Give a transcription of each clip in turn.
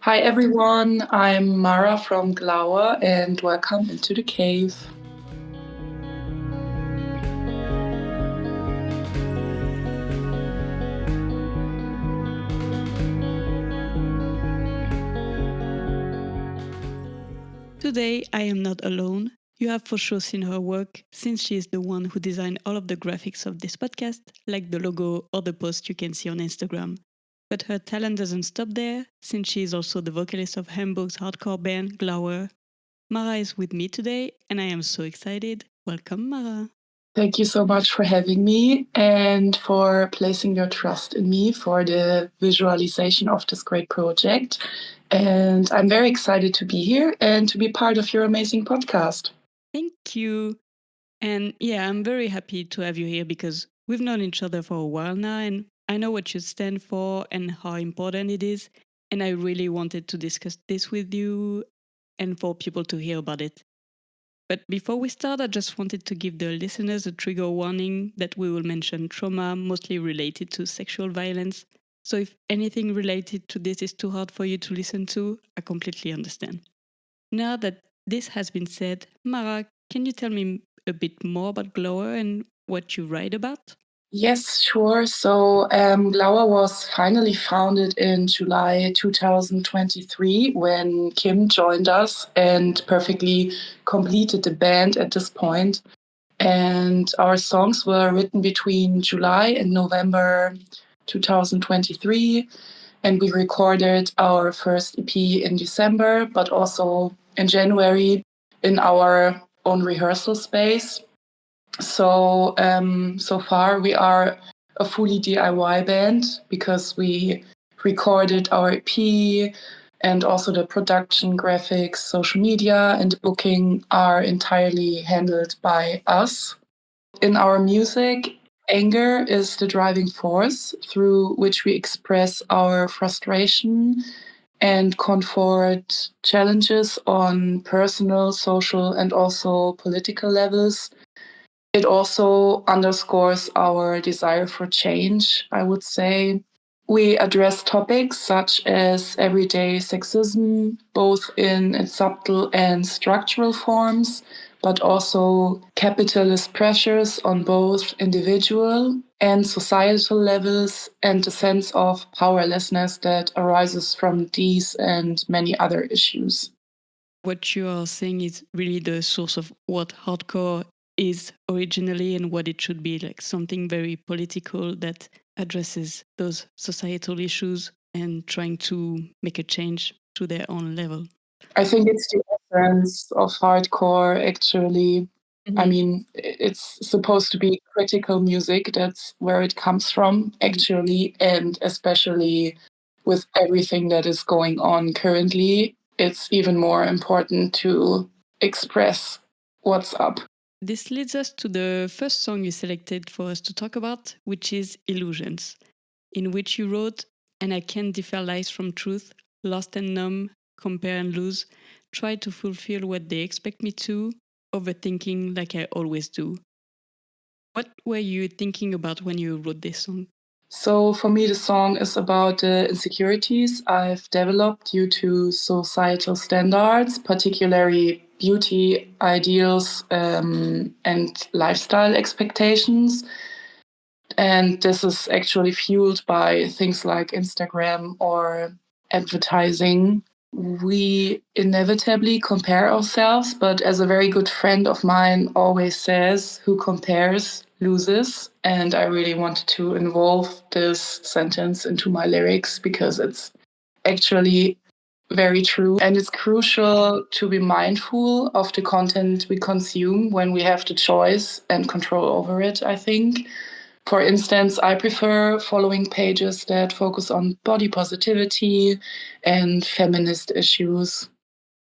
Hi everyone, I'm Mara from Glauer and welcome into the cave. Today, I am not alone. You have for sure seen her work, since she is the one who designed all of the graphics of this podcast, like the logo or the post you can see on Instagram. But her talent doesn't stop there, since she is also the vocalist of Hamburg's hardcore band Glauer. Mara is with me today, and I am so excited. Welcome, Mara. Thank you so much for having me and for placing your trust in me for the visualization of this great project. And I'm very excited to be here and to be part of your amazing podcast. Thank you. And yeah, I'm very happy to have you here because we've known each other for a while now, and I know what you stand for and how important it is. And I really wanted to discuss this with you and for people to hear about it. But before we start, I just wanted to give the listeners a trigger warning that we will mention trauma mostly related to sexual violence. So if anything related to this is too hard for you to listen to, I completely understand. Now that this has been said, Mara, can you tell me a bit more about Glower and what you write about? Yes, sure. So Glauer was finally founded in July 2023 when Kim joined us and perfectly completed the band at this point. And our songs were written between July and November 2023. And we recorded our first EP in December, but also in January in our own rehearsal space. So far we are a fully DIY band because we recorded our EP and also the production, graphics, social media, and the booking are entirely handled by us. In our music, anger is the driving force through which we express our frustration and confront challenges on personal, social, and also political levels. It also underscores our desire for change, I would say. We address topics such as everyday sexism, both in its subtle and structural forms, but also capitalist pressures on both individual and societal levels, and the sense of powerlessness that arises from these and many other issues. What you are saying is really the source of what hardcore is originally and what it should be, like something very political that addresses those societal issues and trying to make a change to their own level. I think it's the essence of hardcore, actually. I mean, it's supposed to be critical music. That's where it comes from, actually. And especially with everything that is going on currently, it's even more important to express what's up. This leads us to the first song you selected for us to talk about, which is Illusions, in which you wrote, "And I can't differ lies from truth, lost and numb, compare and lose, try to fulfill what they expect me to, overthinking like I always do." What were you thinking about when you wrote this song? So for me, the song is about the insecurities I've developed due to societal standards, particularly beauty ideals and lifestyle expectations. And this is actually fueled by things like Instagram or advertising. We inevitably compare ourselves, but as a very good friend of mine always says, who compares loses. And I really wanted to involve this sentence into my lyrics because it's actually very true. And it's crucial to be mindful of the content we consume when we have the choice and control over it, I think. For instance, I prefer following pages that focus on body positivity and feminist issues.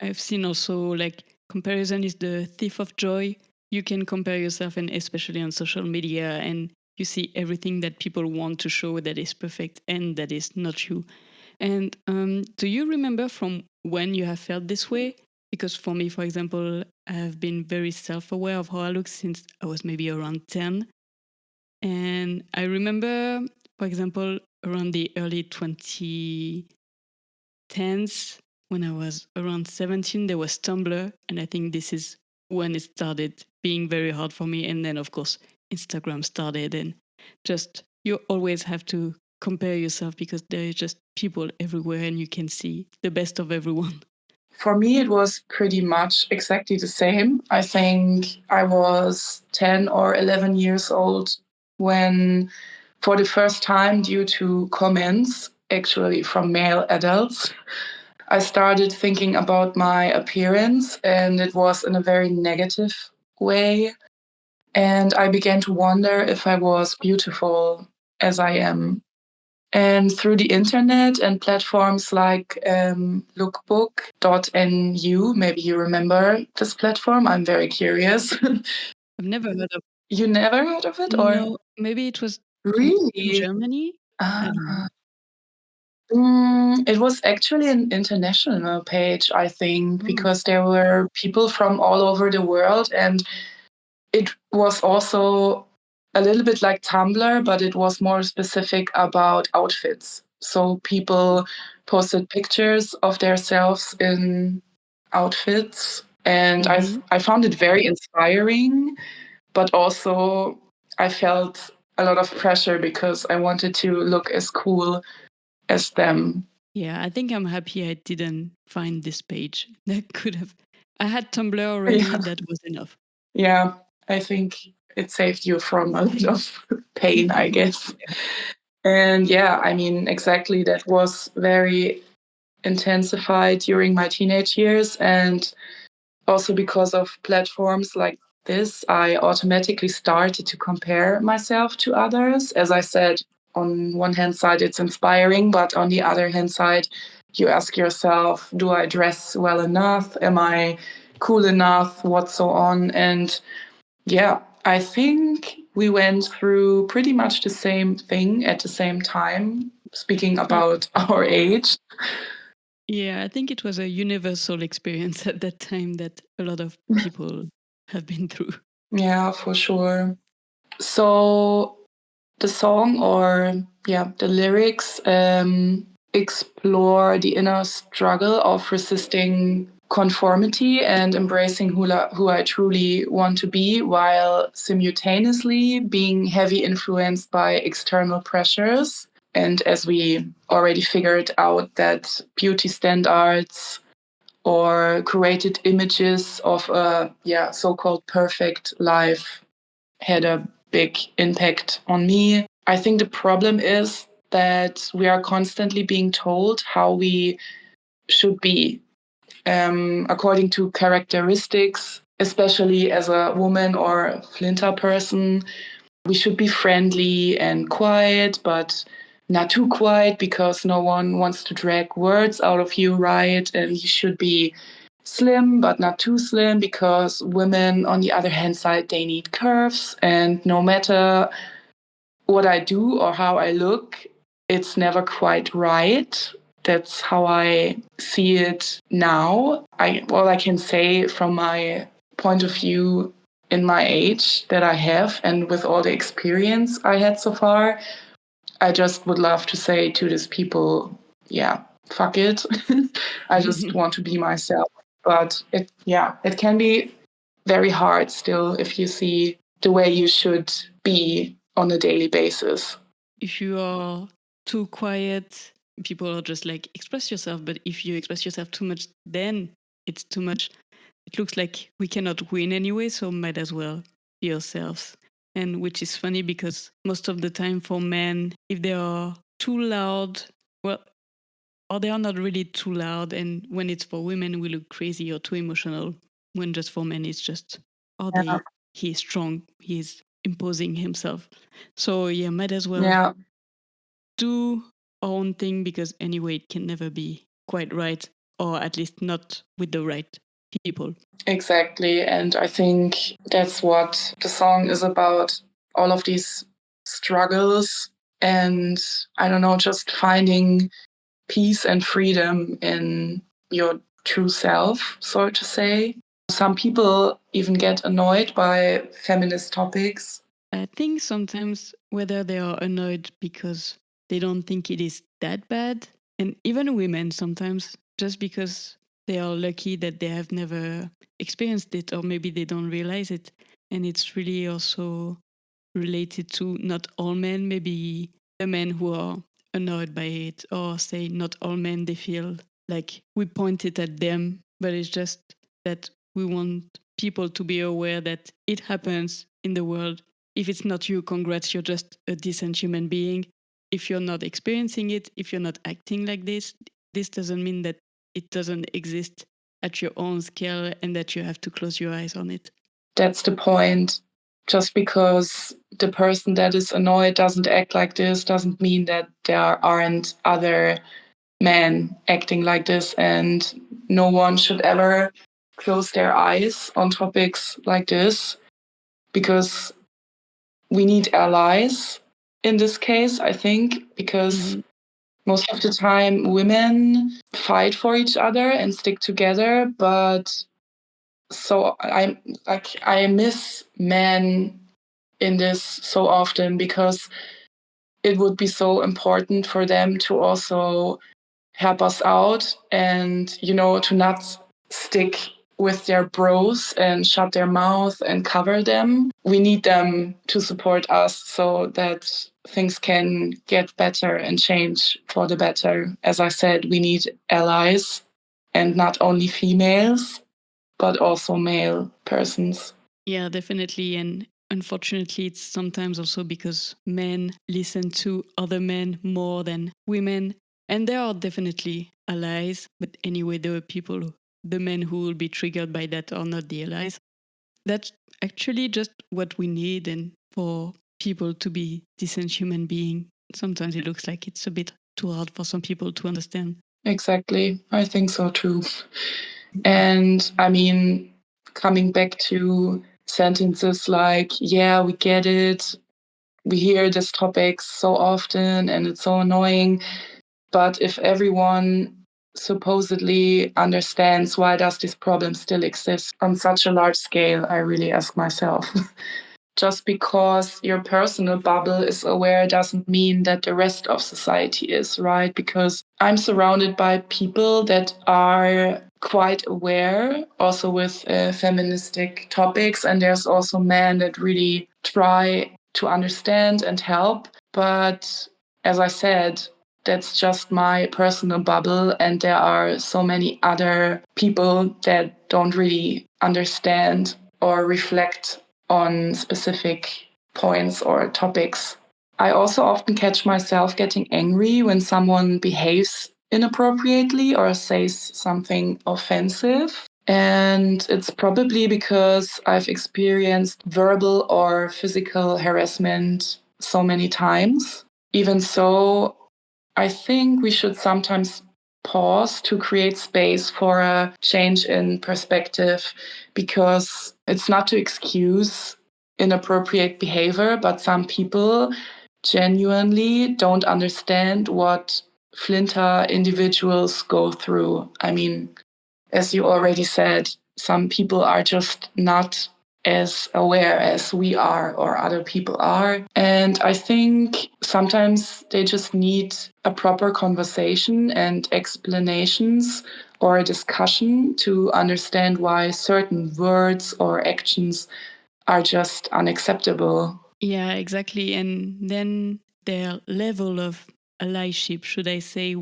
I've seen also like comparison is the thief of joy. You can compare yourself, and especially on social media, and you see everything that people want to show that is perfect and that is not you. And do you remember from when you have felt this way? Because for me, for example, I have been very self aware of how I look since I was maybe around 10. And I remember, for example, around the early 2010s, tense. When I was around 17, there was Tumblr. And I think this is when it started being very hard for me. And then, of course, Instagram started. And just you always have to compare yourself because there is just people everywhere and you can see the best of everyone. For me, it was pretty much exactly the same. I think I was 10 or 11 years old when, for the first time, due to comments, actually from male adults, I started thinking about my appearance, and it was in a very negative way. And I began to wonder if I was beautiful as I am. And through the internet and platforms like lookbook.nu, maybe you remember this platform. I'm very curious. I've never heard of You never heard of it, or No, maybe it was in really? Germany. I don't know. Ah, it was actually an international page, I think, Oh. because there were people from all over the world, and it was also a little bit like Tumblr, but it was more specific about outfits. So people posted pictures of themselves in outfits, and Mm-hmm. I found it very inspiring, but also I felt a lot of pressure because I wanted to look as cool as them. Yeah, I think I'm happy I didn't find this page. That could have. I had Tumblr already. Yeah, That was enough. yeah, I think it saved you from a lot of pain, I guess. And yeah, I mean, exactly, that was very intensified during my teenage years. And also because of platforms like this, I automatically started to compare myself to others. As I said, on one hand side, it's inspiring, but on the other hand side, you ask yourself, do I dress well enough? Am I cool enough? What so on? And yeah, I think we went through pretty much the same thing at the same time, speaking Yeah. about our age. Yeah, I think it was a universal experience at that time that a lot of people have been through. Yeah, for sure. So the song, or yeah, the lyrics explore the inner struggle of resisting conformity and embracing who I truly want to be, while simultaneously being heavy influenced by external pressures. And as we already figured out, that beauty standards or curated images of a so-called perfect life had a big impact on me. I think the problem is that we are constantly being told how we should be, according to characteristics, especially as a woman or a FLINTA person. We should be friendly and quiet, but not too quiet because no one wants to drag words out of you, right? And you should be slim, but not too slim because women, on the other hand side, they need curves. And no matter what I do or how I look, it's never quite right. That's how I see it now. All I can say from my point of view in my age that I have and with all the experience I had so far, I just would love to say to these people, yeah, fuck it. I just want to be myself. But it can be very hard still if you see the way you should be on a daily basis. If you are too quiet, people are just like, express yourself. But if you express yourself too much, then it's too much. It looks like we cannot win anyway, so might as well be yourselves. And which is funny because most of the time for men, if they are too loud, well, or they are not really too loud, and when it's for women, we look crazy or too emotional. When just for men, it's just, are Yeah. they? He is strong. He is imposing himself. So yeah, might as well Yeah, do our own thing because anyway, it can never be quite right, or at least not with the right people. exactly. And I think that's what the song is about, all of these struggles and I don't know, just finding peace and freedom in your true self, so to say. Some people even get annoyed by feminist topics. I think sometimes whether they are annoyed because they don't think it is that bad, And even women sometimes, just because they are lucky that they have never experienced it, or maybe they don't realize it. And it's really also related to not all men, maybe the men who are annoyed by it, or say not all men, they feel like we pointed at them, but it's just that we want people to be aware that it happens in the world. If it's not you, congrats, you're just a decent human being. If you're not experiencing it, if you're not acting like this doesn't mean that it doesn't exist at your own scale and that you have to close your eyes on it. That's the point. Just because the person that is annoyed doesn't act like this doesn't mean that there aren't other men acting like this, and no one should ever close their eyes on topics like this, because we need allies in this case, I think, because most of the time women fight for each other and stick together, but so I miss men in this so often, because it would be so important for them to also help us out and, to not stick with their bros and shut their mouth and cover them. We need them to support us so that things can get better and change for the better. As I said, we need allies, and not only females, but also male persons. Yeah, definitely. And unfortunately, it's sometimes also because men listen to other men more than women. And there are definitely allies. But anyway, there are people, the men who will be triggered by that are not the allies. That's actually just what we need. And for people to be decent human being, sometimes it looks like it's a bit too hard for some people to understand. Exactly. I think so too. And I mean, coming back to sentences like, yeah, we get it. We hear this topic so often and it's so annoying. But if everyone supposedly understands, why does this problem still exist on such a large scale? I really ask myself. Just because your personal bubble is aware doesn't mean that the rest of society is, right? Because I'm surrounded by people that are quite aware, also with feministic topics. And there's also men that really try to understand and help. But as I said, that's just my personal bubble. And there are so many other people that don't really understand or reflect on specific points or topics. I also often catch myself getting angry when someone behaves inappropriately or says something offensive. And it's probably because I've experienced verbal or physical harassment so many times. Even so, I think we should sometimes pause to create space for a change in perspective, because it's not to excuse inappropriate behavior, but some people genuinely don't understand what FLINTA individuals go through. I mean, as you already said, some people are just not as aware as we are or other people are. And I think sometimes they just need a proper conversation and explanations or a discussion to understand why certain words or actions are just unacceptable. Yeah, exactly. And then their level of allyship, should I say,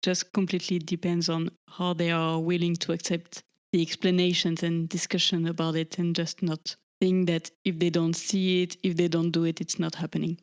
just completely depends on how they are willing to accept the explanations and discussion about it, and just not think that if they don't see it, if they don't do it, it's not happening.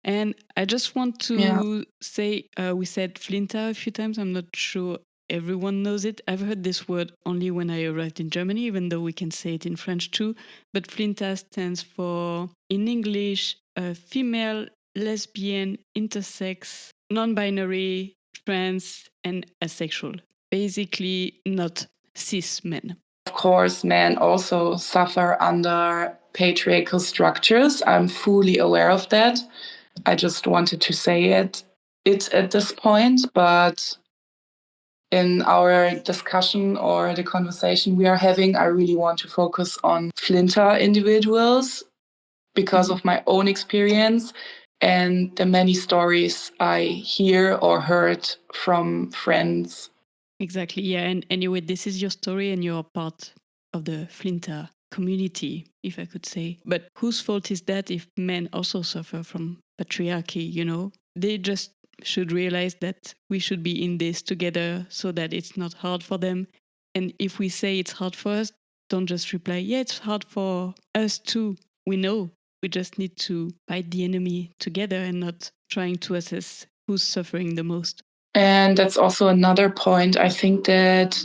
And I just want to say, we said FLINTA a few times. I'm not sure everyone knows it. I've heard this word only when I arrived in Germany, even though we can say it in French too. But FLINTA stands for, in English, female, lesbian, intersex, non-binary, trans, and asexual. Basically, not cis men. Of course, men also suffer under patriarchal structures. I'm fully aware of that. I just wanted to say it at this point, but in our discussion or the conversation we are having, I really want to focus on FLINTA individuals because of my own experience. and the many stories I hear or heard from friends. Exactly. Yeah. And anyway, this is your story and you're part of the FLINTA community, if I could say. But whose fault is that if men also suffer from patriarchy, you know? They just should realize that we should be in this together so that it's not hard for them. And if we say it's hard for us, don't just reply, yeah, it's hard for us too. We know. We just need to fight the enemy together and not trying to assess who's suffering the most. And that's also another point. I think that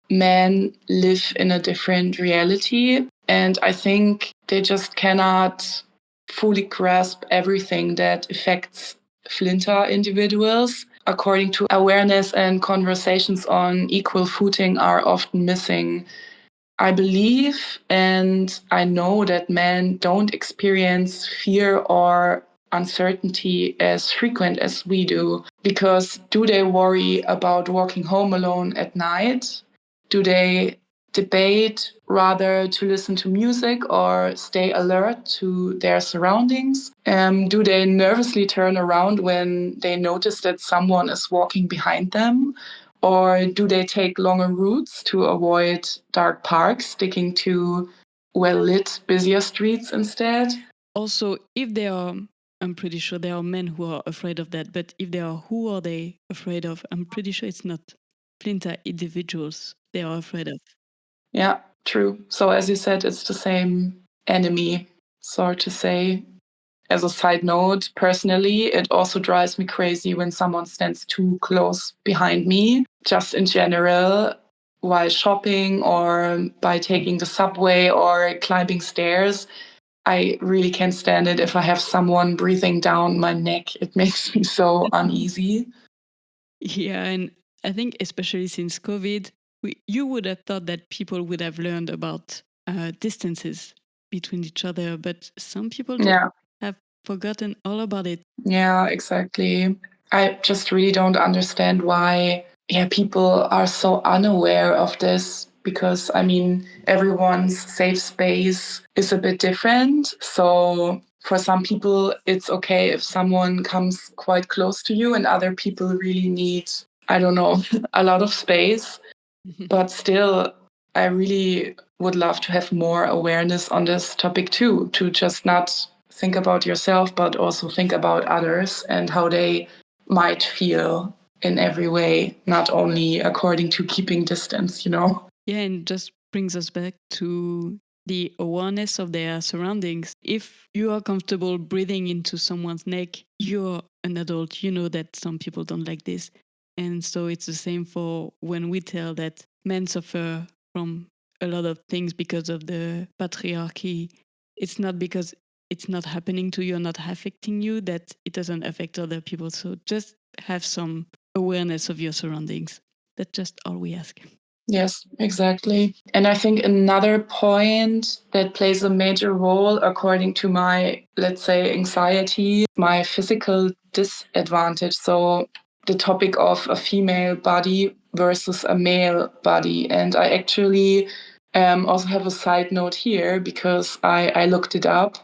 men live in a different reality. And I think they just cannot fully grasp everything that affects FLINTA individuals. According to awareness and conversations on equal footing are often missing. I believe and I know that men don't experience fear or uncertainty as frequent as we do. Because do they worry about walking home alone at night? Do they debate rather to listen to music or stay alert to their surroundings? Do they nervously turn around when they notice that someone is walking behind them? Or do they take longer routes to avoid dark parks, sticking to well lit, busier streets instead? Also, if they are, I'm pretty sure there are men who are afraid of that. But if they are, who are they afraid of? I'm pretty sure it's not FLINTA individuals they are afraid of. Yeah, true. So, as you said, it's the same enemy, so to say. As a side note, personally, it also drives me crazy when someone stands too close behind me, just in general, while shopping or by taking the subway or climbing stairs. I really can't stand it if I have someone breathing down my neck. It makes me so uneasy. Yeah, and I think especially since COVID, you would have thought that people would have learned about distances between each other, but some people just Yeah. have forgotten all about it. Yeah, exactly. I just really don't understand why people are so unaware of this because I mean everyone's safe space is a bit different. So for some people it's okay if someone comes quite close to you and other people really need, I don't know, a lot of space. But still, I really would love to have more awareness on this topic too, to just not think about yourself, but also think about others and how they might feel in every way, not only according to keeping distance, you know? Yeah, and just brings us back to the awareness of their surroundings. If you are comfortable breathing into someone's neck, you're an adult. You know that some people don't like this. And so it's the same for when we tell that men suffer from a lot of things because of the patriarchy. It's not because it's not happening to you or not affecting you that it doesn't affect other people. So just have some awareness of your surroundings. That's just all we ask. Yes, exactly. And I think another point that plays a major role, according to my, let's say, anxiety, my physical disadvantage. So the topic of a female body versus a male body. And I actually also have a side note here because I looked it up.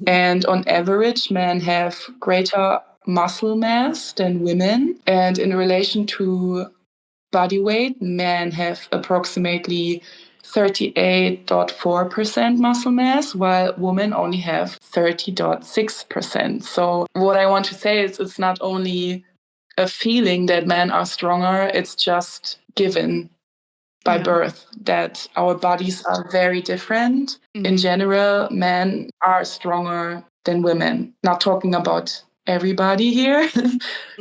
And on average, men have greater muscle mass than women. And in relation to body weight, men have approximately 38.4% muscle mass, while women only have 30.6%. So, what I want to say is it's not only a feeling that men are stronger, it's just given by birth that our bodies are very different. In general, men are stronger than women. Not talking about everybody here,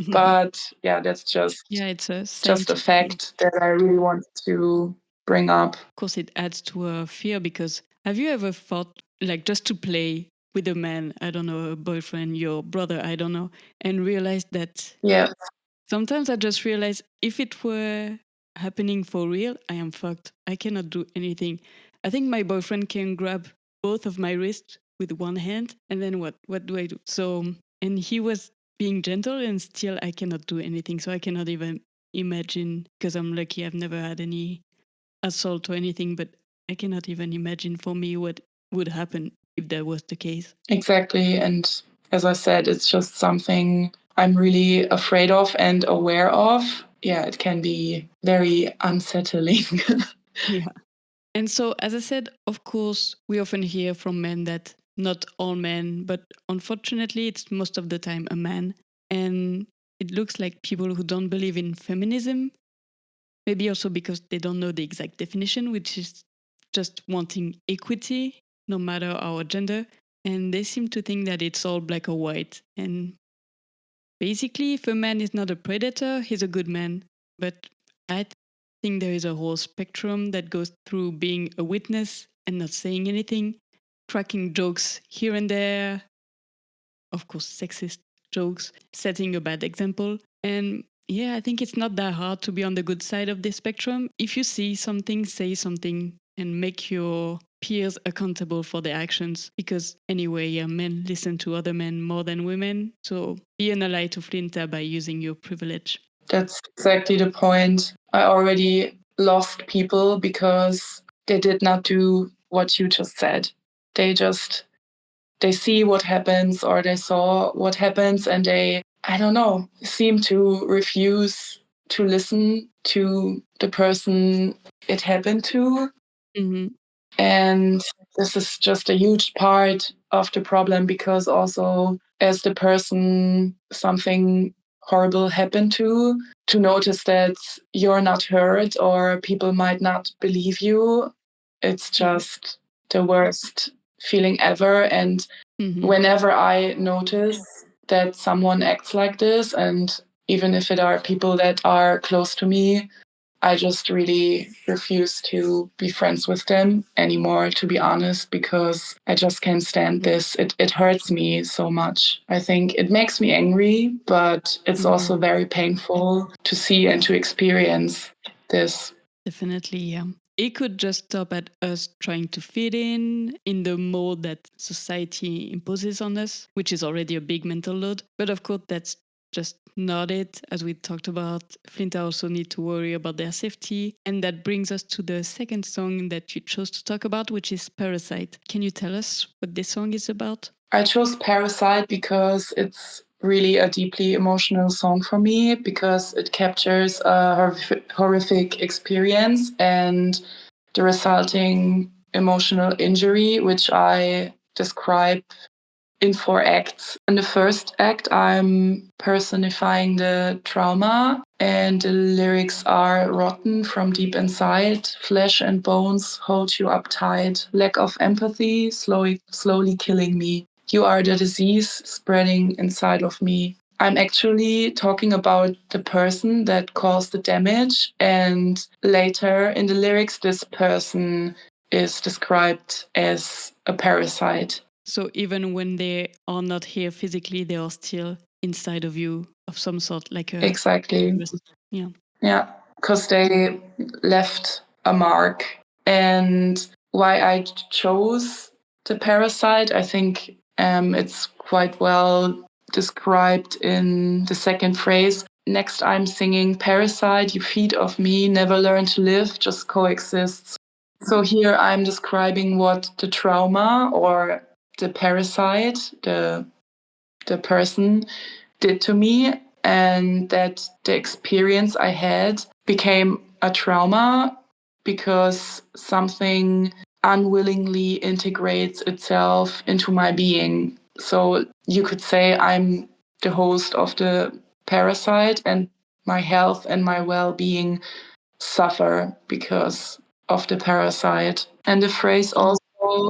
but yeah, that's just Yeah, it's a a scientific thing. fact that I really want to bring up. Of course, it adds to a fear because have you ever thought, like, just to play with a man, I don't know, a boyfriend, your brother, I don't know, and realized that Yeah, sometimes I just realize if it were happening for real, I am fucked. I cannot do anything. I think my boyfriend can grab both of my wrists with one hand, and then what? What do I do? So, and he was being gentle, and still I cannot do anything. So I cannot even imagine because I'm lucky I've never had any assault or anything, but I cannot even imagine for me what would happen if that was the case. exactly. And as I said, it's just something I'm really afraid of and aware of. Yeah, it can be very unsettling. Yeah. And so, as I said, of course, we often hear from men that not all men, but unfortunately, it's most of the time a man. And it looks like people who don't believe in feminism, maybe also because they don't know the exact definition, which is just wanting equity, no matter our gender. And they seem to think that it's all black or white. And basically, if a man is not a predator, he's a good man. But I think there is a whole spectrum that goes through being a witness and not saying anything, cracking jokes here and there, of course, sexist jokes, setting a bad example. And yeah, I think it's not that hard to be on the good side of the spectrum. If you see something, say something and make your peers accountable for their actions. Because anyway, yeah, men listen to other men more than women. So be an ally to FLINTA by using your privilege. That's exactly the point. I already lost people because they did not do what you just said. They see what happens, or they saw what happens, and they, I don't know, seem to refuse to listen to the person it happened to. Mm-hmm. And this is just a huge part of the problem, because also as the person something horrible happened to notice that you're not heard or people might not believe you, it's just the worst feeling ever. And whenever I notice that someone acts like this, and even if it are people that are close to me, I just really refuse to be friends with them anymore, to be honest, because I just can't stand this. It hurts me so much. I think it makes me angry, but it's also very painful to see and to experience this. Definitely, yeah. It could just stop at us trying to fit in the mold that society imposes on us, which is already a big mental load. But of course, that's just not it. As we talked about, FLINTA also need to worry about their safety. And that brings us to the second song that you chose to talk about, which is Parasite. Can you tell us what this song is about? I chose Parasite because it's really a deeply emotional song for me, because it captures a horrific experience and the resulting emotional injury, which I describe in 4 acts. In the first act, I'm personifying the trauma, and the lyrics are rotten from deep inside. Flesh and bones hold you uptight. Lack of empathy slowly killing me. You are the disease spreading inside of me. I'm actually talking about the person that caused the damage, and later in the lyrics, this person is described as a parasite. So even when they are not here physically, they are still inside of you of some sort, like a Exactly. virus. Yeah. Yeah, because they left a mark. And why I chose the parasite, I think it's quite well described in the second phrase. Next, I'm singing parasite, you feed off me, never learn to live, just coexists. So here I'm describing what the trauma or the parasite, the person did to me, and that the experience I had became a trauma because something unwillingly integrates itself into my being. So you could say I'm the host of the parasite, and my health and my well-being suffer because of the parasite. And the phrase also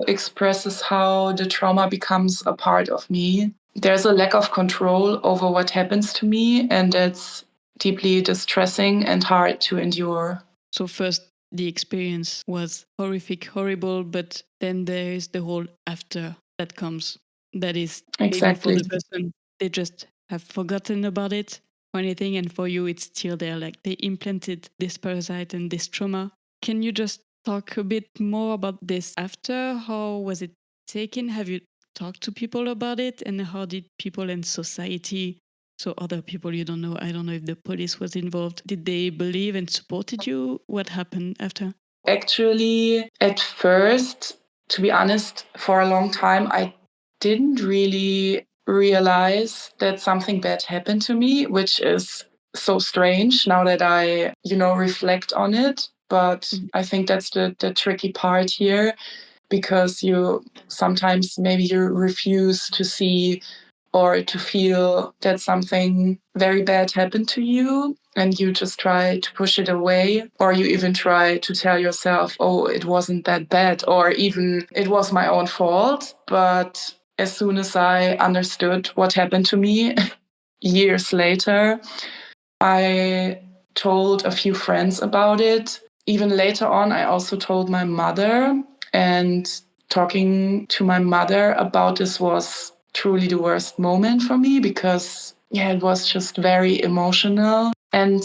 expresses how the trauma becomes a part of me. There's a lack of control over what happens to me, and it's deeply distressing and hard to endure. So first, the experience was horrific, horrible, but then there is the whole after that comes. That is maybe for the person, they just have forgotten about it or anything, and for you, it's still there. Like they implanted this parasite and this trauma. Can you just talk a bit more about this after? How was it taken? Have you talked to people about it? And how did people in society, so other people you don't know, I don't know if the police was involved, did they believe and supported you? What happened after? Actually, at first, to be honest, for a long time, I didn't really realize that something bad happened to me, which is so strange now that I, reflect on it. But I think that's the tricky part here, because you sometimes maybe you refuse to see or to feel that something very bad happened to you, and you just try to push it away, or you even try to tell yourself, oh, it wasn't that bad, or even it was my own fault. But as soon as I understood what happened to me years later, I told a few friends about it. Even later on, I also told my mother, and talking to my mother about this was truly the worst moment for me, because it was just very emotional. And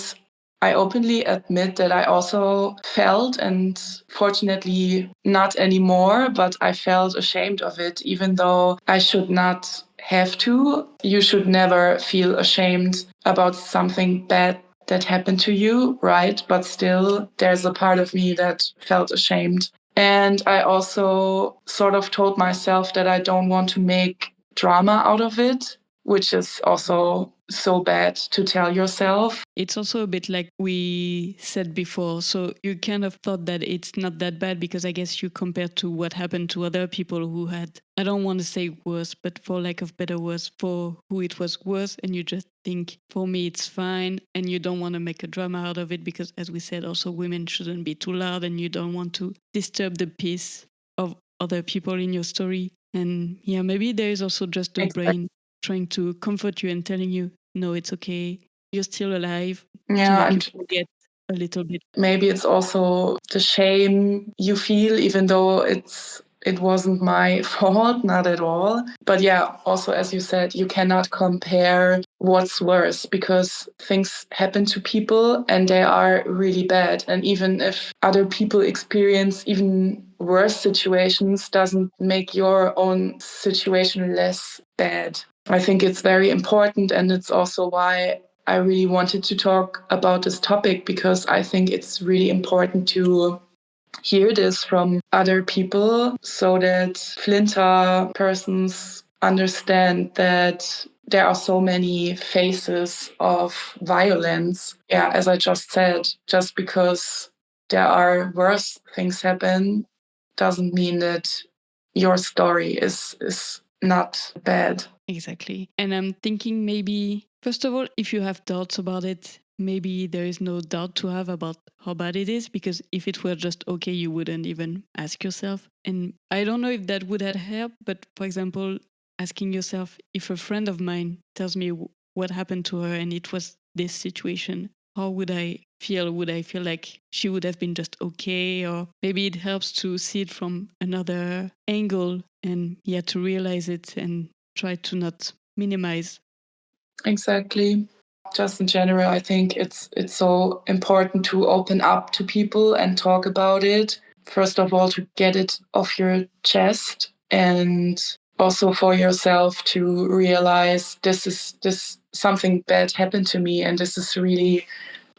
I openly admit that I also felt, and fortunately not anymore, but I felt ashamed of it, even though I should not have to. You should never feel ashamed about something bad that happened to you, right? But still, there's a part of me that felt ashamed. And I also sort of told myself that I don't want to make drama out of it, which is also so bad to tell yourself. It's also a bit like we said before. So you kind of thought that it's not that bad because I guess you compared to what happened to other people who had, I don't want to say worse, but for lack of better words, for who it was worse. And you just think, for me, it's fine. And you don't want to make a drama out of it because, as we said, also women shouldn't be too loud and you don't want to disturb the peace of other people in your story. And yeah, maybe there is also just the brain trying to comfort you and telling you, no, it's okay. You're still alive, to make you forget a little bit. Maybe it's also the shame you feel, even though it wasn't my fault, not at all. But yeah, also, as you said, you cannot compare what's worse, because things happen to people and they are really bad. And even if other people experience even worse situations, doesn't make your own situation less bad. I think it's very important, and it's also why I really wanted to talk about this topic, because I think it's really important to hear this from other people, so that FLINTA persons understand that there are so many faces of violence. Yeah, as I just said, just because there are worse things happen doesn't mean that your story is not bad. Exactly. And I'm thinking maybe, first of all, if you have doubts about it, maybe there is no doubt to have about how bad it is, because if it were just okay, you wouldn't even ask yourself. And I don't know if that would have helped, but for example, asking yourself, if a friend of mine tells me what happened to her and it was this situation, how would I feel? Would I feel like she would have been just okay? Or maybe it helps to see it from another angle and to realize it and try to not minimize. Exactly. Just in general, I think it's so important to open up to people and talk about it. First of all, to get it off your chest, and also for yourself to realize this something bad happened to me, and this is really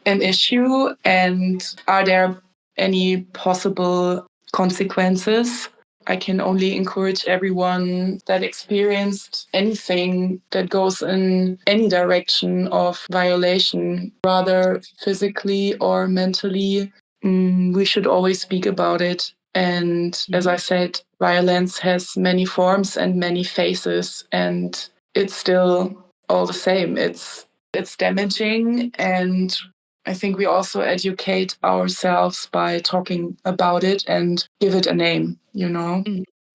an issue, and are there any possible consequences? I can only encourage everyone that experienced anything that goes in any direction of violation, rather physically or mentally. We should always speak about it. And as I said, violence has many forms and many faces, and it's still all the same. It's damaging, and I think we also educate ourselves by talking about it and give it a name,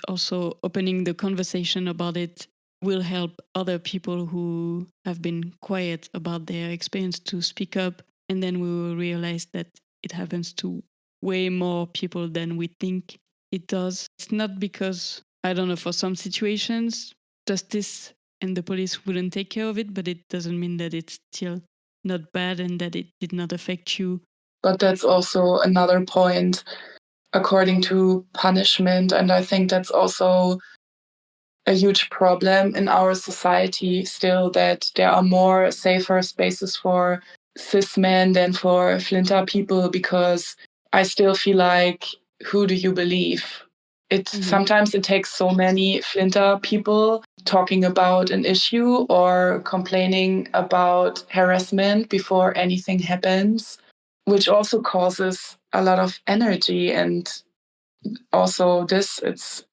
Also, opening the conversation about it will help other people who have been quiet about their experience to speak up. And then we will realize that it happens to way more people than we think it does. It's not because, I don't know, for some situations, justice and the police wouldn't take care of it, but it doesn't mean that it's still not bad and that it did not affect you. But that's also another point according to punishment. And I think that's also a huge problem in our society still, that there are more safer spaces for cis men than for FLINTA people, because I still feel like, who do you believe? Sometimes it takes so many FLINTA people talking about an issue or complaining about harassment before anything happens, which also causes a lot of energy. And also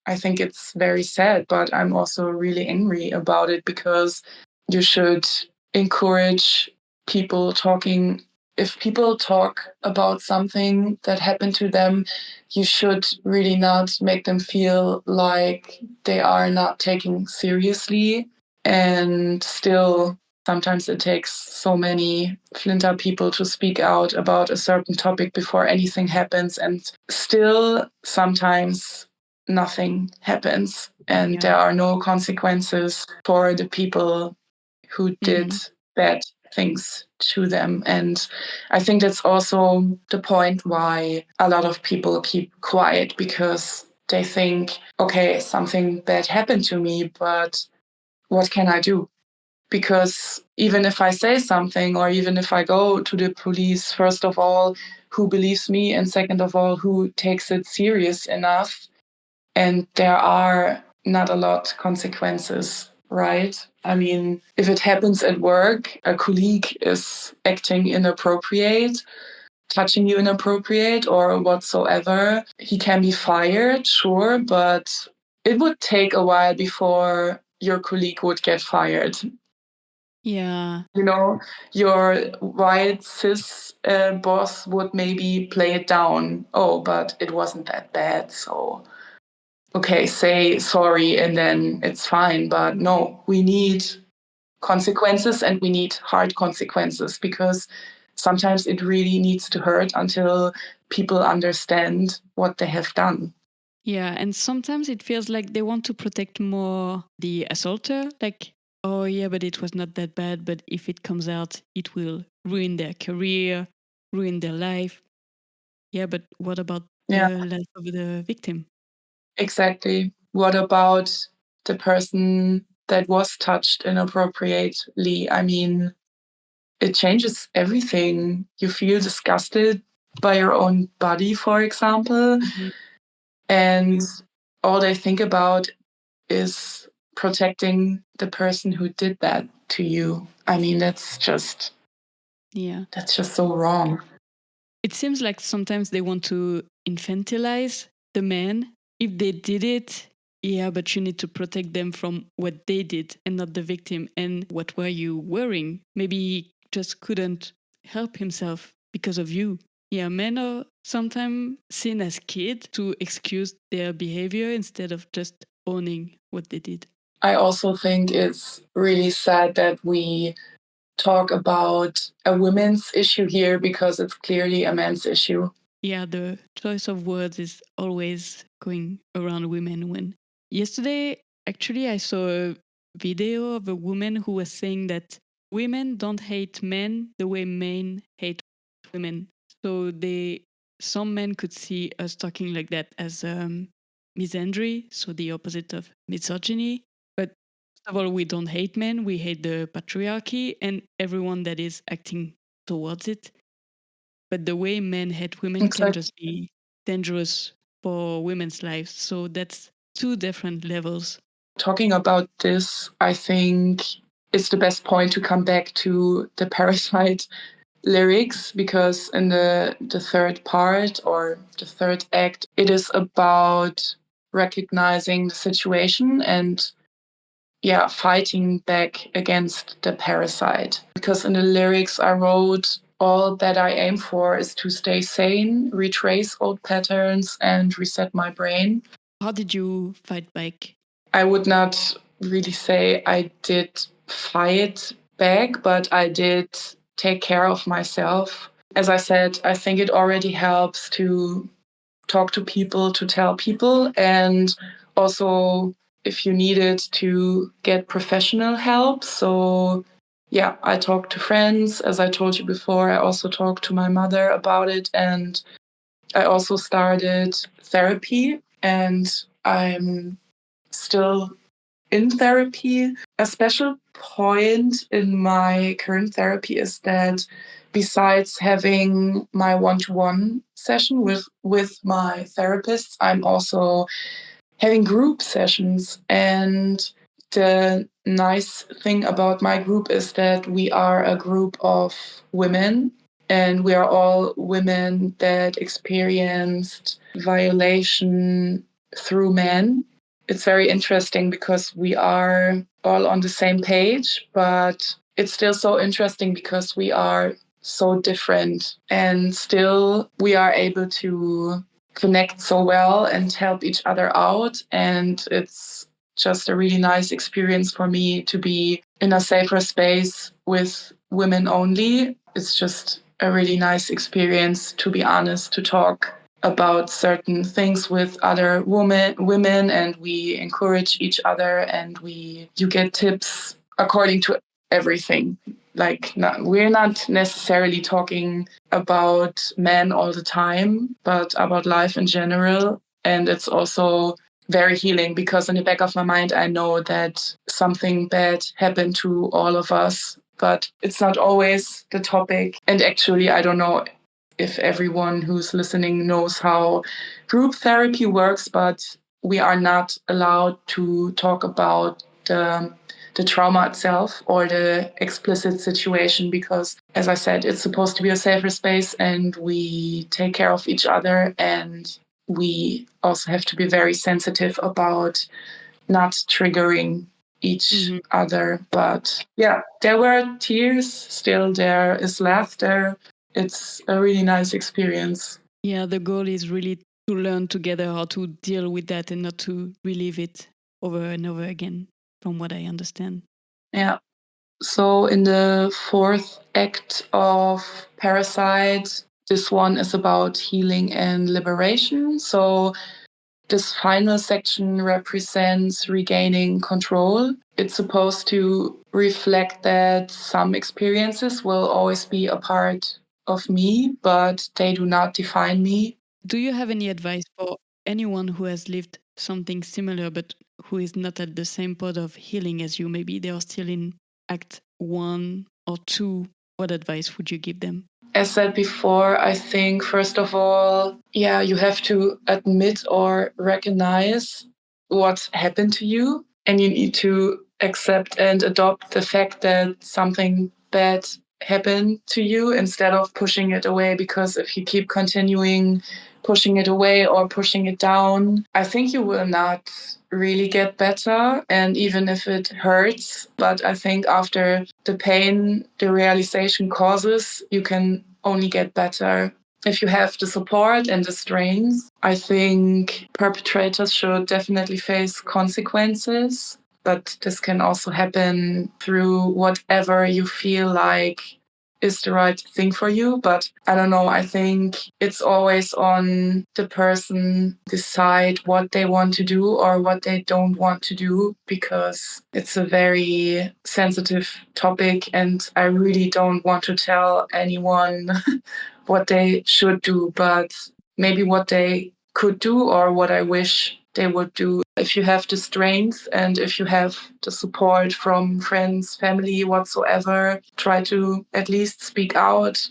I think it's very sad, but I'm also really angry about it, because you should encourage people talking. If people talk about something that happened to them, you should really not make them feel like they are not taken seriously. And still, sometimes it takes so many FLINTA people to speak out about a certain topic before anything happens. And still, sometimes nothing happens and there are no consequences for the people who did bad things to them. And I think that's also the point why a lot of people keep quiet, because they think, okay, something bad happened to me, but what can I do? Because even if I say something, or even if I go to the police, first of all, who believes me? And second of all, who takes it serious enough? And there are not a lot consequences, right? I mean, if it happens at work, a colleague is acting inappropriate, touching you inappropriate or whatsoever, he can be fired, sure, but it would take a while before your colleague would get fired. Yeah. You know, your white cis boss would maybe play it down. Oh, but it wasn't that bad. So, okay, say sorry and then it's fine. But no, we need consequences, and we need hard consequences, because sometimes it really needs to hurt until people understand what they have done. Yeah, and sometimes it feels like they want to protect more the assaulter, like, oh yeah, but it was not that bad, but if it comes out, it will ruin their career, ruin their life. Yeah, but what about Yeah, the life of the victim? exactly. What about the person that was touched inappropriately? I mean, it changes everything. You feel disgusted by your own body, for example, and all they think about is protecting the person who did that to you. I mean, that's just so wrong. It seems like sometimes they want to infantilize the man. If they did it, yeah, but you need to protect them from what they did and not the victim. And what were you wearing? Maybe he just couldn't help himself because of you. Yeah, men are sometimes seen as kids to excuse their behavior instead of just owning what they did. I also think it's really sad that we talk about a women's issue here, because it's clearly a man's issue. Yeah, the choice of words is always going around women. When yesterday, actually, I saw a video of a woman who was saying that women don't hate men the way men hate women. So some men could see us talking like that as misandry, so the opposite of misogyny. But first of all, we don't hate men; we hate the patriarchy and everyone that is acting towards it. But the way men hate women can just be dangerous for women's lives. So that's two different levels. Talking about this, I think it's the best point to come back to the Parasite lyrics, because in the third part, or the third act, it is about recognizing the situation and fighting back against the parasite. Because in the lyrics I wrote, all that I aim for is to stay sane, retrace old patterns, and reset my brain. How did you fight back? I would not really say I did fight back, but I did take care of myself. As I said, I think it already helps to talk to people, to tell people, and also, if you needed, to get professional help. So yeah, I talked to friends. As I told you before, I also talked to my mother about it, and I also started therapy, and I'm still in therapy. A special point in my current therapy is that besides having my one-to-one session with my therapist, I'm also having group sessions. And the nice thing about my group is that we are a group of women, and we are all women that experienced violation through men. It's very interesting because we are all on the same page, but it's still so interesting because we are so different, and still we are able to connect so well and help each other out. And it's just a really nice experience for me to be in a safer space with women only. It's just a really nice experience, to be honest, to talk about certain things with other women, and we encourage each other, and you get tips according to everything. Like, we're not necessarily talking about men all the time, but about life in general. And it's also very healing because in the back of my mind, I know that something bad happened to all of us, but it's not always the topic. And actually, I don't know if everyone who's listening knows how group therapy works, but we are not allowed to talk about the trauma itself or the explicit situation because, as I said, it's supposed to be a safer space and we take care of each other, and we also have to be very sensitive about not triggering each other. But yeah, there were tears, still there is laughter. It's a really nice experience. Yeah, the goal is really to learn together how to deal with that and not to relive it over and over again, from what I understand. Yeah. So in the fourth act of Parasite, this one is about healing and liberation. So this final section represents regaining control. It's supposed to reflect that some experiences will always be a part of me, but they do not define me. Do you have any advice for anyone who has lived something similar but who is not at the same point of healing as you? Maybe they are still in act 1 or 2. What advice would you give them? As said before, I think, first of all, you have to admit or recognize what happened to you, and you need to accept and adopt the fact that something bad happened to you instead of pushing it away. Because if you keep continuing pushing it away or pushing it down, I think you will not really get better. And even if it hurts, but I think after the pain the realization causes, you can only get better. If you have the support and the strength, I think perpetrators should definitely face consequences. But this can also happen through whatever you feel like is the right thing for you. But I don't know, I think it's always on the person decide what they want to do or what they don't want to do, because it's a very sensitive topic and I really don't want to tell anyone what they should do, but maybe what they could do or what I wish they would do. If you have the strength and if you have the support from friends, family, whatsoever, try to at least speak out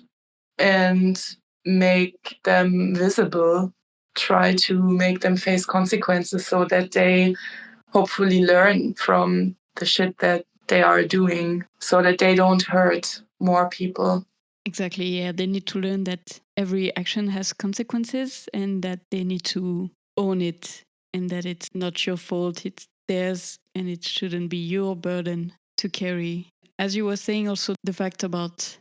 and make them visible. Try to make them face consequences so that they hopefully learn from the shit that they are doing so that they don't hurt more people. Exactly, yeah. They need to learn that every action has consequences and that they need to own it and that it's not your fault, it's theirs, and it shouldn't be your burden to carry. As you were saying, also the fact about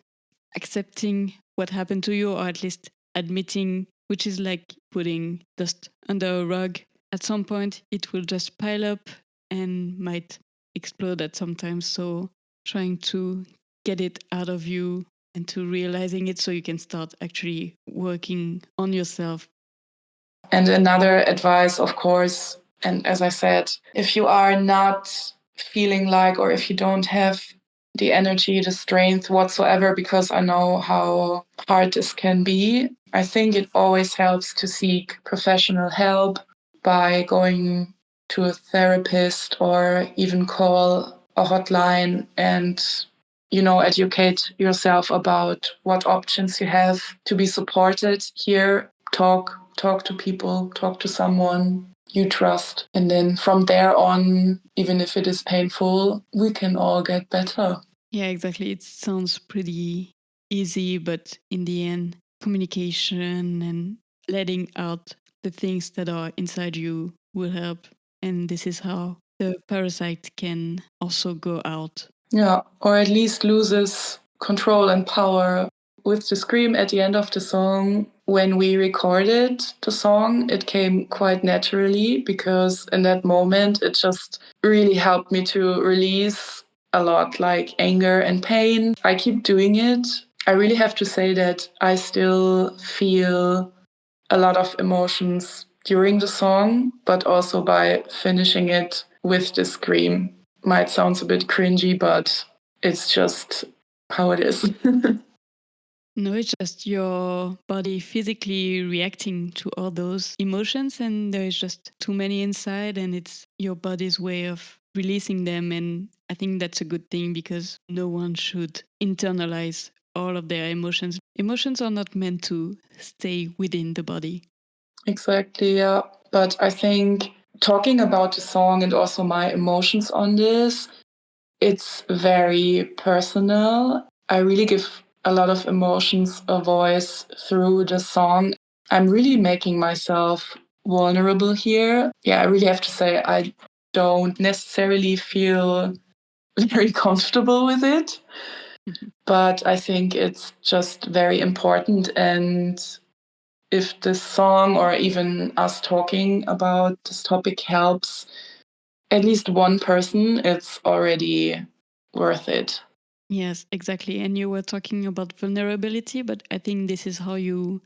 accepting what happened to you, or at least admitting, which is like putting dust under a rug. At some point, it will just pile up and might explode at some time. So trying to get it out of you and to realizing it so you can start actually working on yourself. And another advice, of course, and as I said, if you are not feeling like, or if you don't have the energy, the strength whatsoever, because I know how hard this can be, I think it always helps to seek professional help by going to a therapist or even call a hotline and educate yourself about what options you have to be supported here. Talk to people, talk to someone you trust. And then from there on, even if it is painful, we can all get better. Yeah, exactly. It sounds pretty easy, but in the end, communication and letting out the things that are inside you will help. And this is how the parasite can also go out. Yeah, or at least loses control and power. With the scream at the end of the song, when we recorded the song, it came quite naturally because in that moment, it just really helped me to release a lot, like anger and pain. I keep doing it. I really have to say that I still feel a lot of emotions during the song, but also by finishing it with the scream. Might sound a bit cringy, but it's just how it is. No, it's just your body physically reacting to all those emotions, and there is just too many inside, and it's your body's way of releasing them. And I think that's a good thing because no one should internalize all of their emotions. Emotions are not meant to stay within the body. Exactly, yeah. But I think talking about the song and also my emotions on this, it's very personal. I really give a lot of emotions a voice through the song. I'm really making myself vulnerable here. Yeah, I really have to say, I don't necessarily feel very comfortable with it, but I think it's just very important. And if this song or even us talking about this topic helps at least one person, it's already worth it. Yes, exactly. And you were talking about vulnerability, but I think this is how you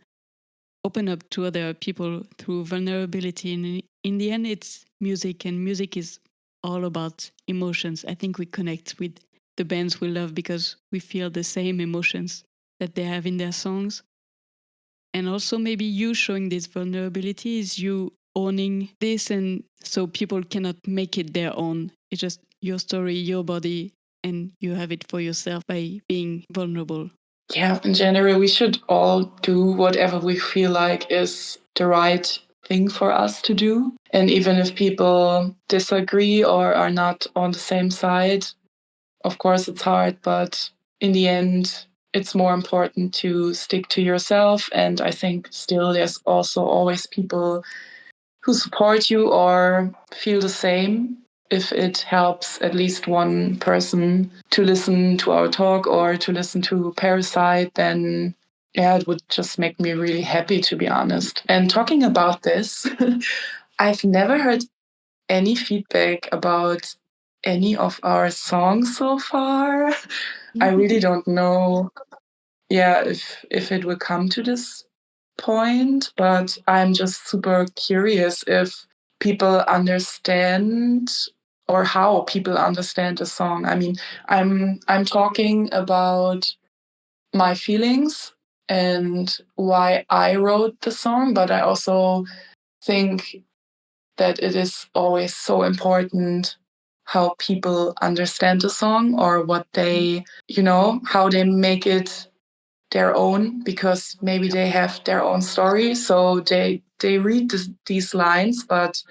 open up to other people through vulnerability. And in the end, it's music, and music is all about emotions. I think we connect with the bands we love because we feel the same emotions that they have in their songs. And also, maybe you showing this vulnerability is you owning this, and so people cannot make it their own. It's just your story, your body, and you have it for yourself by being vulnerable. Yeah, in general, we should all do whatever we feel like is the right thing for us to do. And even if people disagree or are not on the same side, of course it's hard, but in the end, it's more important to stick to yourself. And I think still there's also always people who support you or feel the same. If it helps at least one person to listen to our talk or to listen to Parasite, then yeah, it would just make me really happy, to be honest. And talking about this, I've never heard any feedback about any of our songs so far. I really don't know, yeah, if it will come to this point, but I'm just super curious if people understand or how people understand the song. I mean, I'm talking about my feelings and why I wrote the song, but I also think that it is always so important how people understand the song or what they, how they make it their own, because maybe they have their own story, so they read these lines, but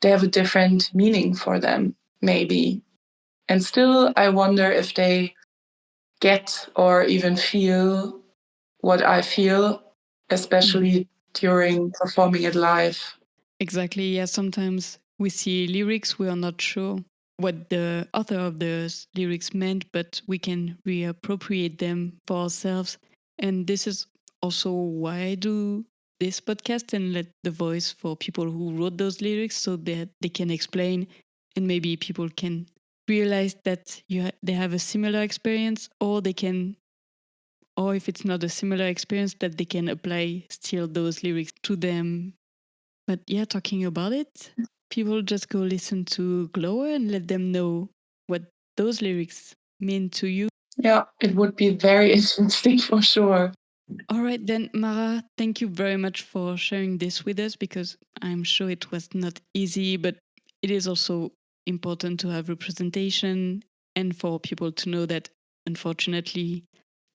they have a different meaning for them, maybe. And still I wonder if they get or even feel what I feel, especially during performing it live. Exactly. Yeah. Sometimes we see lyrics, we are not sure what the author of the lyrics meant, but we can reappropriate them for ourselves. And this is also why I do this podcast and let the voice for people who wrote those lyrics so that they can explain, and maybe people can realize that they have a similar experience, or they can, or if it's not a similar experience, that they can apply still those lyrics to them. But yeah, talking about it, people just go listen to Glower and let them know what those lyrics mean to you. Yeah, it would be very interesting for sure. All right, then, Mara, thank you very much for sharing this with us because I'm sure it was not easy, but it is also important to have representation and for people to know that unfortunately,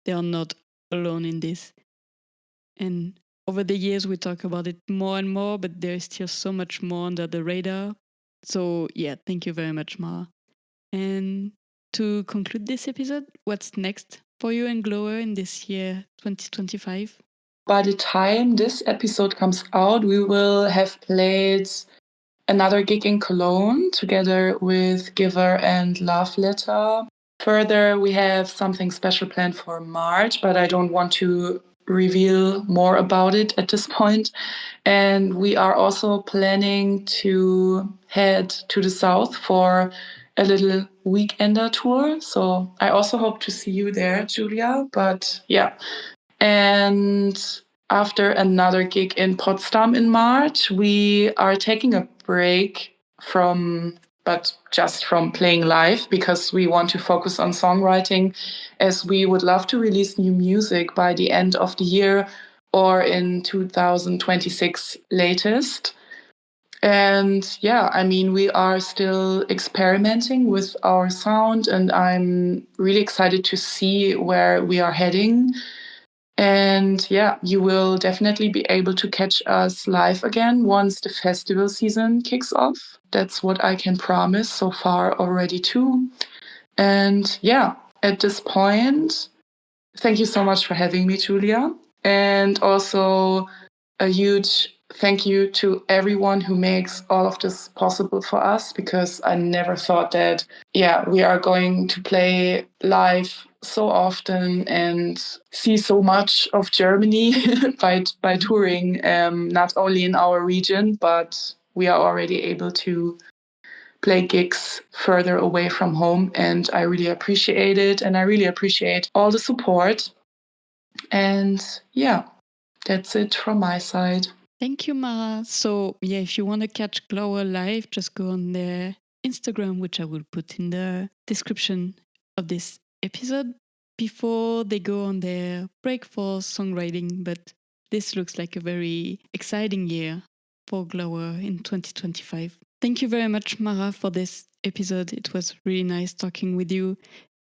they are not alone in this. And over the years, we talk about it more and more, but there is still so much more under the radar. So, yeah, thank you very much, Mara. And to conclude this episode, what's next for you and Glower in this year, 2025? By the time this episode comes out, we will have played another gig in Cologne together with Giver and Love Letter. Further, we have something special planned for March, but I don't want to reveal more about it at this point. And we are also planning to head to the south for a little weekender tour. So I also hope to see you there, Julia. But yeah. And after another gig in Potsdam in March, we are taking a break but just from playing live, because we want to focus on songwriting, as we would love to release new music by the end of the year or in 2026 latest. And yeah, I mean, we are still experimenting with our sound, and I'm really excited to see where we are heading. And yeah, you will definitely be able to catch us live again once the festival season kicks off. That's what I can promise so far already, too. And yeah, at this point, thank you so much for having me, Julia. And also a huge thank you to everyone who makes all of this possible for us, because I never thought that, we are going to play live so often and see so much of Germany by touring, not only in our region, but we are already able to play gigs further away from home. And I really appreciate it. And I really appreciate all the support. And yeah, that's it from my side. Thank you, Mara. So, yeah, if you want to catch Glower live, just go on their Instagram, which I will put in the description of this episode, before they go on their break for songwriting. But this looks like a very exciting year for Glower in 2025. Thank you very much, Mara, for this episode. It was really nice talking with you.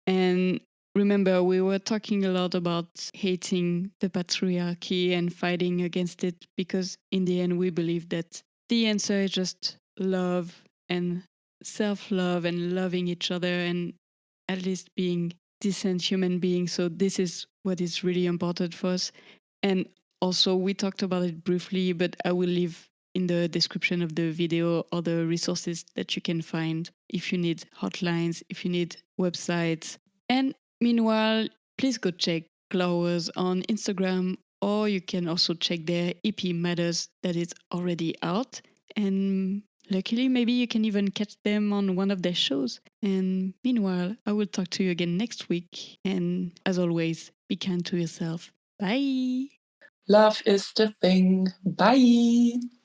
And remember, we were talking a lot about hating the patriarchy and fighting against it, because in the end, we believe that the answer is just love and self-love and loving each other, and at least being decent human beings. So this is what is really important for us. And also, we talked about it briefly, but I will leave in the description of the video all the resources that you can find if you need hotlines, if you need websites. And meanwhile, please go check Glowers on Instagram, or you can also check their EP Matters that is already out. And luckily, maybe you can even catch them on one of their shows. And meanwhile, I will talk to you again next week. And as always, be kind to yourself. Bye. Love is the thing. Bye.